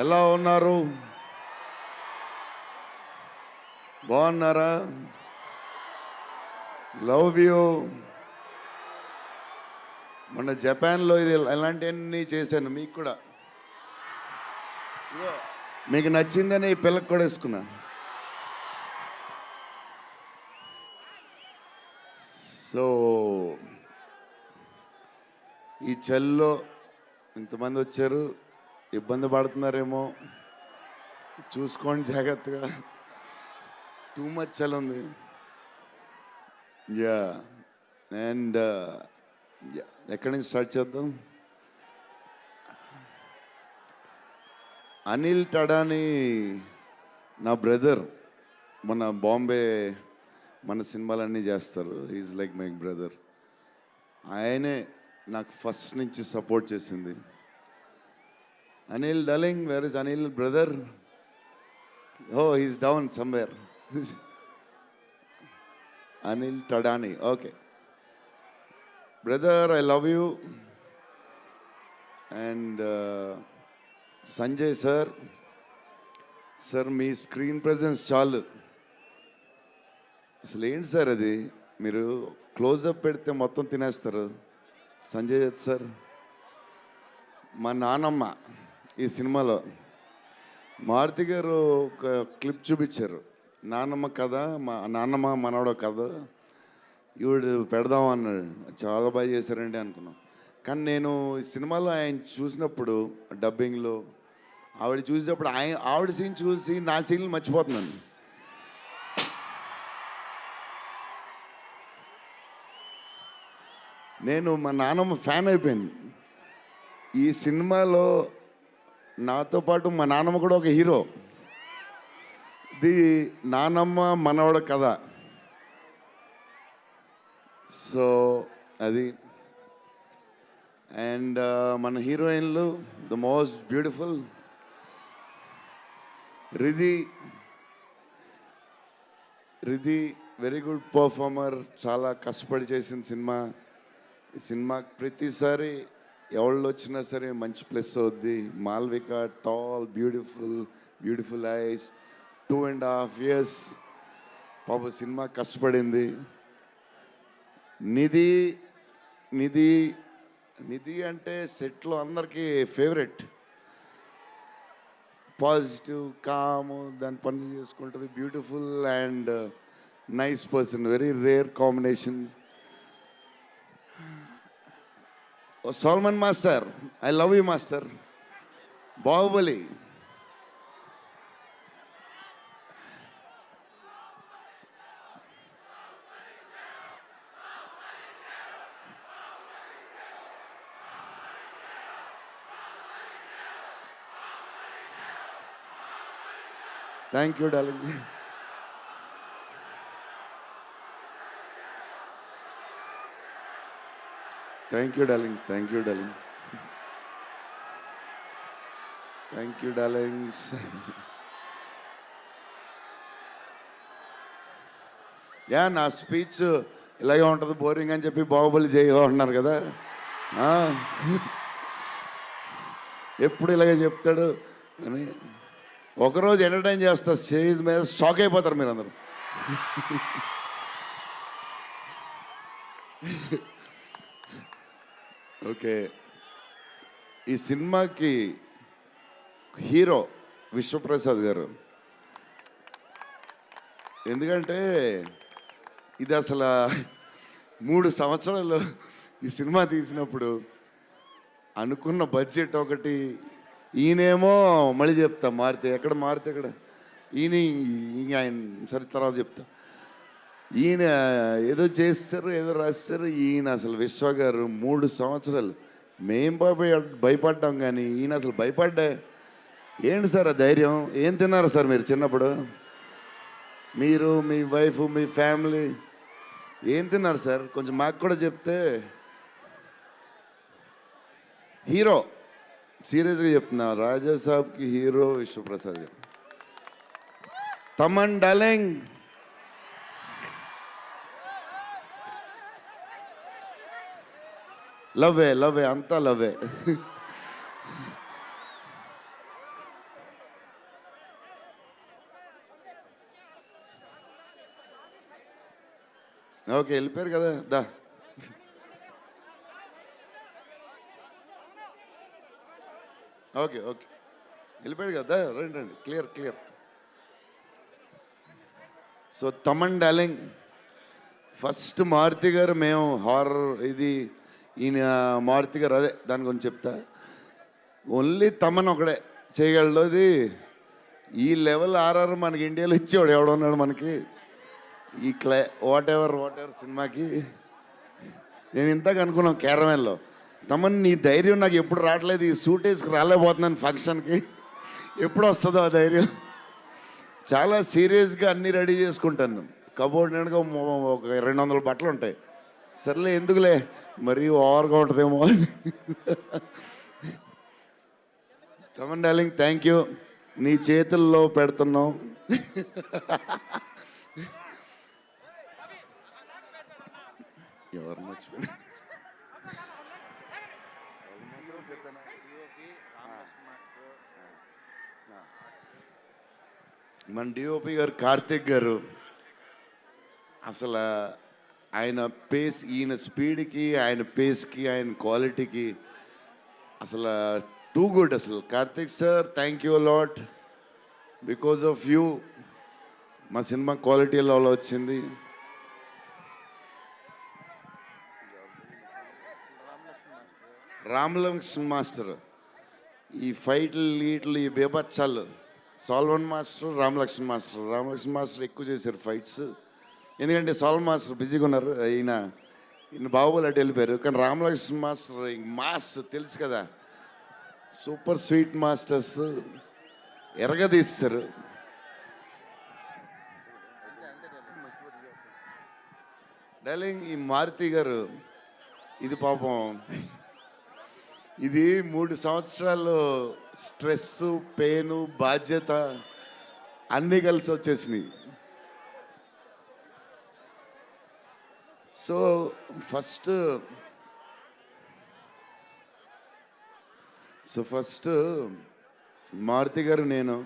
ఎలా ఉన్నారు? బాగున్నారా? Love you. మొన్న జపాన్లో ఇది ఎలాంటివన్నీ చేశాను మీకు కూడా. ఇదిగో, మీకు నచ్చిందని ఈ పిల్లకి కూడా వేసుకున్నా. సో ఈ చలిలో ఇంతమంది వచ్చారు, ఇబ్బంది పడుతున్నారేమో, చూసుకోండి జాగ్రత్తగా. టూ మచ్ చలి ఉంది. యా అండ్ ఎక్కడి నుంచి స్టార్ట్ చేద్దాం? అనిల్ టడాని నా బ్రదర్. మన బాంబే మన సినిమాలన్నీ చేస్తారు. Is like my brother. ఆయనే నాకు ఫస్ట్ నుంచి సపోర్ట్ చేసింది. Anil darling, where is Anil brother? Oh he's down somewhere. Anil Thadani, okay brother, I love you. And Sanjay sir, sir మీ స్క్రీన్ ప్రెజెన్స్ చాలు. అసలు ఏంటి సార్ అది? మీరు క్లోజప్ పెడితే మొత్తం తినేస్తారు. సంజయ్ దత్ సార్, మా నానమ్మ ఈ సినిమాలో మారుతి గారు ఒక క్లిప్ చూపించారు. నాన్నమ్మ కథ, మా నాన్నమ్మ మనవడ కథ, ఈవిడు పెడదాం అన్నాడు. చాలా బాగా చేశారండి అనుకున్నాం. కానీ నేను ఈ సినిమాలో ఆయన చూసినప్పుడు డబ్బింగ్లో ఆవిడ చూసినప్పుడు ఆవిడ సీన్ చూసి నా సీన్లు మర్చిపోతున్నాను. నేను మా నాన్నమ్మ ఫ్యాన్ అయిపోయాను. ఈ సినిమాలో నాతో పాటు మా నాన్నమ్మ కూడా ఒక హీరో. ఇది నానమ్మ మనవడ కథ. సో అది. అండ్ మన హీరోయిన్లు the most beautiful Ridhi. Very good performer. చాలా కష్టపడి చేసిన సినిమా. ఈ సినిమాకి ప్రతిసారి ఎవళ్ళు వచ్చినా సరే మంచి ప్లస్ అవుద్ది. Malvika, tall, beautiful eyes, 2.5 years పాప సినిమా కష్టపడింది. నిధి అంటే సెట్లో అందరికీ ఫేవరెట్. పాజిటివ్, కాము, దాని పనులు చేసుకుంటుంది. Beautiful and nice person. Very rare combination. Salman master, I love you master. Baahubali, thank you darling. Thank you darling. Yeah, నా స్పీచ్ ఇలాగే ఉంటుంది, బోరింగ్ అని చెప్పి బాహుబలి చేయమంటున్నారు కదా. ఎప్పుడు ఇలాగే చెప్తాడు అని ఒకరోజు ఎంటర్టైన్ చేస్తా. స్టేజ్ మీద షాక్ అయిపోతారు మీరు అందరూ. ఓకే, ఈ సినిమాకి హీరో విశ్వప్రసాద్ గారు. ఎందుకంటే ఇది అసలు 3 సంవత్సరాలు ఈ సినిమా తీసినప్పుడు అనుకున్న బడ్జెట్ ఒకటి, ఈయనేమో మళ్ళీ చెప్తా మారితే ఎక్కడ ఆయన సరే తర్వాత చెప్తా. ఈయన ఏదో చేస్తారు, ఏదో రాస్తారు. ఈయన అసలు విశ్వ గారు 3 సంవత్సరాలు మేం భయపడ్డాం, కానీ ఈయన అసలు భయపడ్డా. ఏంటి సార్ ఆ ధైర్యం? ఏం తిన్నారు సార్ మీరు చిన్నప్పుడు? మీరు, మీ వైఫ్, మీ ఫ్యామిలీ ఏం తిన్నారు సార్? కొంచెం మాకు కూడా చెప్తే. హీరో, సీరియస్గా చెప్తున్నా, రాజా సాబ్కి హీరో విశ్వప్రసాద్ గారు. తమన్ డార్లింగ్, లవ్వే అంతా లవ్వే. ఓకే, వెళ్ళిపోయారు కదా, దా. ఓకే ఓకే, వెళ్ళిపోయాడు కదా, రండి రండి, clear clear. So Thaman darling, first Maruti garu మేము హారర్ ఇది ఈయన మారుతి గారు అదే దాని గురించి చెప్తా. ఓన్లీ తమన్ ఒకడే చేయగలడు అది. ఈ లెవెల్ ఆర్ఆర్ మనకి ఇండియాలో ఇచ్చేవాడు ఎవడున్నాడు మనకి ఈ వాట్ ఎవర్ సినిమాకి. నేను ఇంతకు అనుకున్నాను క్యారవాన్లో, తమన్ నీ ధైర్యం నాకు ఎప్పుడు రావట్లేదు, ఈ సూట్ వేసుకు రాలేకపోతున్నాను ఫంక్షన్కి, ఎప్పుడు వస్తుందో ఆ ధైర్యం. చాలా సీరియస్గా అన్నీ రెడీ చేసుకుంటాను. కబోర్డ్ నిండుగా ఒక 200 బట్టలు ఉంటాయి. సర్లే ఎందుకులే మరీ ఓవర్గా ఉంటుందేమో అని. తమన్ డార్లింగ్ థ్యాంక్ యూ, నీ చేతుల్లో పెడుతున్నాం. ఎవరు మర్చిపోయినా మన డిఓపి గారు కార్తిక్ గారు, అసలు ఆయన పేస్, ఈయన స్పీడ్కి, ఆయన పేస్కి, ఆయన క్వాలిటీకి అసలు టూ గుడ్. అసలు Karthik sir thank you lot, because of you మా సినిమా క్వాలిటీ లెవెల్ వచ్చింది. రామలక్ష్మణ్ మాస్టర్ ఈ ఫైట్లు ఈ బేబచ్చాలు, సాల్వన్ మాస్టర్, రామలక్ష్మణ్ మాస్టర్ ఎక్కువ చేశారు ఫైట్స్. ఎందుకంటే సాల్వన్ మాస్టర్ బిజీగా ఉన్నారు, ఈయన బాహుబలి అటు వెళ్ళిపోయారు. కానీ రామలక్ష్మణ్ మాస్టర్ మాస్ తెలుసు కదా, సూపర్ స్వీట్ మాస్టర్స్ ఎరగదీస్తారు. డార్లింగ్ ఈ మారుతి గారు ఇది పాపం, ఇది 3 సంవత్సరాలు స్ట్రెస్, పెయిన్, బాధ్యత అన్నీ కలిసి వచ్చేసినాయి. సో ఫస్ట్ మారుతి గారు నేను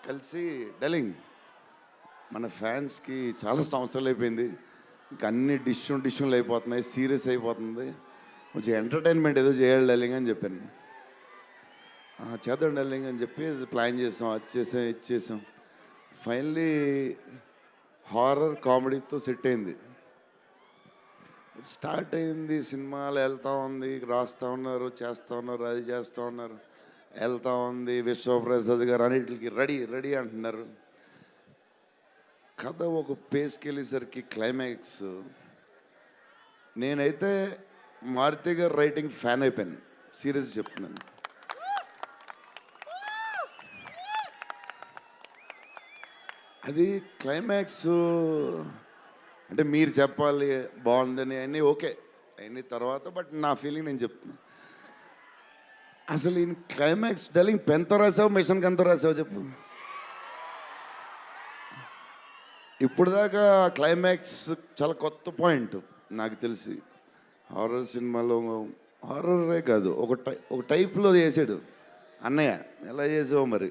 కలిసి, డార్లింగ్ మన ఫ్యాన్స్కి చాలా సంవత్సరాలు అయిపోయింది, ఇంకా అన్ని డిష్యూలు అయిపోతున్నాయి, సీరియస్ అయిపోతుంది, కొంచెం ఎంటర్టైన్మెంట్ ఏదో చేయాలి డార్లింగ్ అని చెప్పాను. చేద్దాం డార్లింగ్ అని చెప్పి ప్లాన్ చేసాం, అది చేసాం, ఇది చేసాం. ఫైనలీ హారర్ కామెడీతో సెట్ అయింది. స్టార్ట్ అయింది, సినిమాలు వెళ్తూ ఉంది, రాస్తూ ఉన్నారు, చేస్తూ ఉన్నారు, అది చేస్తూ ఉన్నారు, వెళ్తూ ఉంది. విశ్వప్రసాద్ గారు అన్నిటికి రెడీ అంటున్నారు. కథ ఒక పేస్కి వెళ్ళేసరికి క్లైమాక్స్, నేనైతే మారుతి గారు రైటింగ్ ఫ్యాన్ అయిపోయాను, సీరియస్ చెప్తున్నాను. అది క్లైమాక్స్ అంటే మీరు చెప్పాలి బాగుందని అన్నీ ఓకే అన్ని తర్వాత, బట్ నా ఫీలింగ్ నేను చెప్తున్నా. అసలు ఈ క్లైమాక్స్ డార్లింగ్ పెన్తో రాసావు, మిషన్కి ఎంతో రాసావు చెప్పు. ఇప్పుడు దాకా క్లైమాక్స్ చాలా కొత్త పాయింట్ నాకు తెలిసి. హారర్ సినిమాలో హారరే కాదు, ఒక టైప్లో చేసాడు అన్నయ్య. ఎలా చేసావు మరి?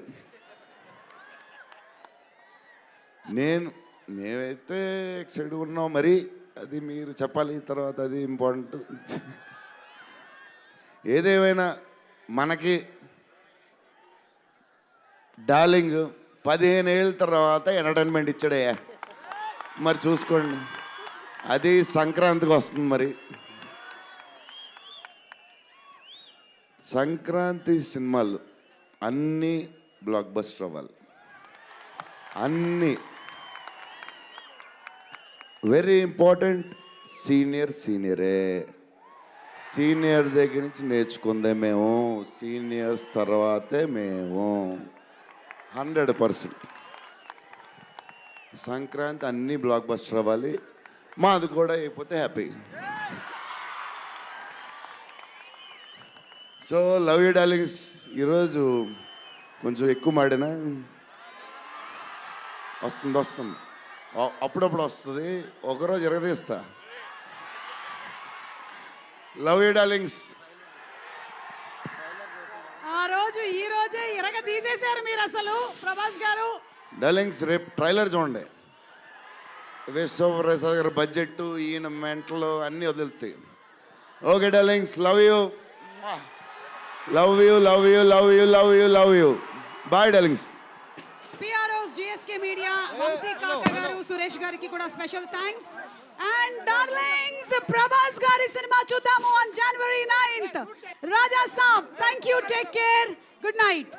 మేమైతే ఎక్సైడ్ ఉన్నాం, మరి అది మీరు చెప్పాలి తర్వాత, అది ఇంపార్టెంట్. ఏదేమైనా మనకి డార్లింగ్ 15 ఏళ్ళ తర్వాత ఎంటర్టైన్మెంట్ ఇచ్చాడే, మరి చూసుకోండి. అది సంక్రాంతికి వస్తుంది. మరి సంక్రాంతి సినిమాలు అన్నీ బ్లాక్ బస్టర్ అవ్వాలి, అన్నీ. Very important, సీనియరే. సీనియర్ దగ్గర నుంచి నేర్చుకుందే మేము, సీనియర్స్ తర్వాతే మేము. 100% సంక్రాంతి అన్నీ బ్లాక్ బస్టర్ అవ్వాలి. మాది కూడా అయిపోతే happy. So love you darlings. ఈరోజు కొంచెం ఎక్కువ మాడినా వస్తుంది, అప్పుడప్పుడు వస్తుంది, ఒకరోజు ఎరగదీస్తా. Love you darlings. ఆ రోజు ఈ రోజే ఇరగ తీసేశారు మీరు అసలు ప్రభాస్ గారు. డార్లింగ్స్ రేపు ట్రైలర్ చూడండి. విశ్వప్రసాద్ గారి బడ్జెట్ ఈయన మెంటలు అన్నీ వదులుతాయి. Okay darlings, love you love you love you love you love you love you. Bye darlings. PROs GSK media Vamsi Kaka garu Suresh గారికి కూడా special thanks. And darlings, Prabhas గారి సినిమా చూద్దాము on January 9th. Raja Saab, thank you, take care, good night.